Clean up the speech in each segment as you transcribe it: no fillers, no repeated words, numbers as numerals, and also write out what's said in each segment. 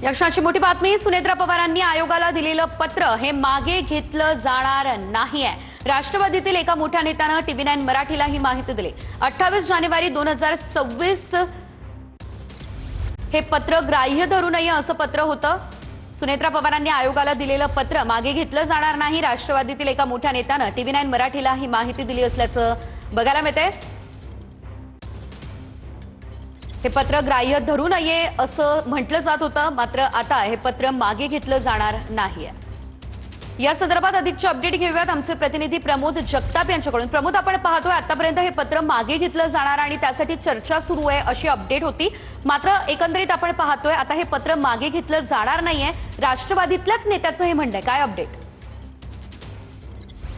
या क्षणाची मोठी बातमी, सुनेत्रा पवारांनी आयोगाला दिलेलं पत्र हे मागे घेतलं जाणार नाहीये। राष्ट्रवादीतील एका मोठ्या नेत्यानं TV9 मराठीला ही माहिती दिली। 28 जानेवारी 2026 हे पत्र ग्राह्य धरू नये असं पत्र होतं। सुनेत्रा पवारांनी आयोगाला दिलेलं पत्र मागे घेतलं जाणार नाही, राष्ट्रवादीतील एका मोठ्या नेत्यानं TV9 मराठीला ही माहिती दिली असल्याचं बघायला मिळतंय। हे पत्र ग्राह्य धरू नये असं म्हटलं जात होतं, मात्र आता हे पत्र मागे घेतलं जाणार नाहीये। या संदर्भात अधिकचे अपडेट घेऊयात आमचे प्रतिनिधी प्रमोद जगताप यांच्याकडून। प्रमोद, आपण पाहतोय आतापर्यंत हे पत्र मागे घेतलं जाणार आणि त्यासाठी चर्चा सुरू आहे अशी अपडेट होती, मात्र एकंदरीत आपण पाहतोय आता हे पत्र मागे घेतलं जाणार नाहीये। राष्ट्रवादीतल्याच नेत्याचं हे म्हणणं आहे, काय अपडेट?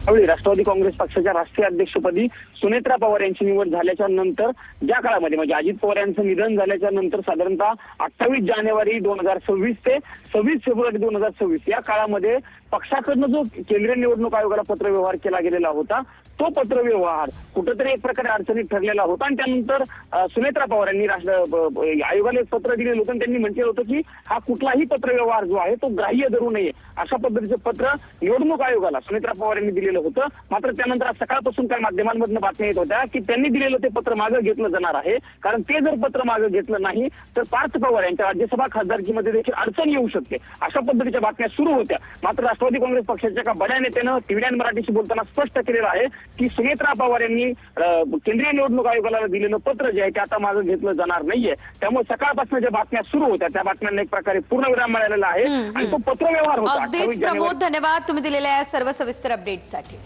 त्यावेळी राष्ट्रवादी काँग्रेस पक्षाच्या राष्ट्रीय अध्यक्षपदी सुनेत्रा पवार यांची निवड झाल्याच्या नंतर ज्या काळामध्ये म्हणजे अजित पवार यांचं निधन झाल्याच्या नंतर साधारणतः 28 जानेवारी 2026 ते 26 फेब्रुवारी 2026 या काळामध्ये पक्षाकडनं जो केंद्रीय निवडणूक आयोगाला पत्रव्यवहार केला गेलेला होता, तो पत्रव्यवहार कुठेतरी एक प्रकारे अडचणीत ठरलेला होता आणि त्यानंतर सुनेत्रा पवार यांनी आयोगाला एक पत्र दिलेलं होतं आणि त्यांनी म्हटलं होतं की हा कुठलाही पत्रव्यवहार जो आहे तो ग्राह्य धरू नये अशा पद्धतीचं पत्र निवडणूक आयोगाला सुनेत्रा पवार यांनी दिलेलं होतं। मात्र त्यानंतर आज सकाळपासून काही माध्यमांमधून बातम्या येत होत्या की त्यांनी दिलेलं ते पत्र मागे घेतलं जाणार आहे, कारण ते जर पत्र मागे घेतलं नाही तर पार्थ पवार यांच्या राज्यसभा खासदारकीमध्ये देखील अडचण येऊ शकते अशा पद्धतीच्या बातम्या सुरू होत्या। मात्र राष्ट्रवादी काँग्रेस पक्षाच्या एका बड्या नेत्यानं TV9 मराठीशी बोलताना स्पष्ट केलेलं आहे की सुनेत्रा पवार यांनी केंद्रीय निवडणूक आयोगाला दिलेलं पत्र जे आहे ते आता मागे घेतलं जाणार नाहीये। त्यामुळे सकाळपासून ज्या बातम्या सुरू होत्या त्या बातम्यांना एक प्रकारे पूर्णविराम मिळालेला आहे आणि तो पत्रव्यवहार होता। अगदीच प्रमोद, धन्यवाद तुम्ही दिलेल्या सर्व सविस्तर अपडेटसाठी।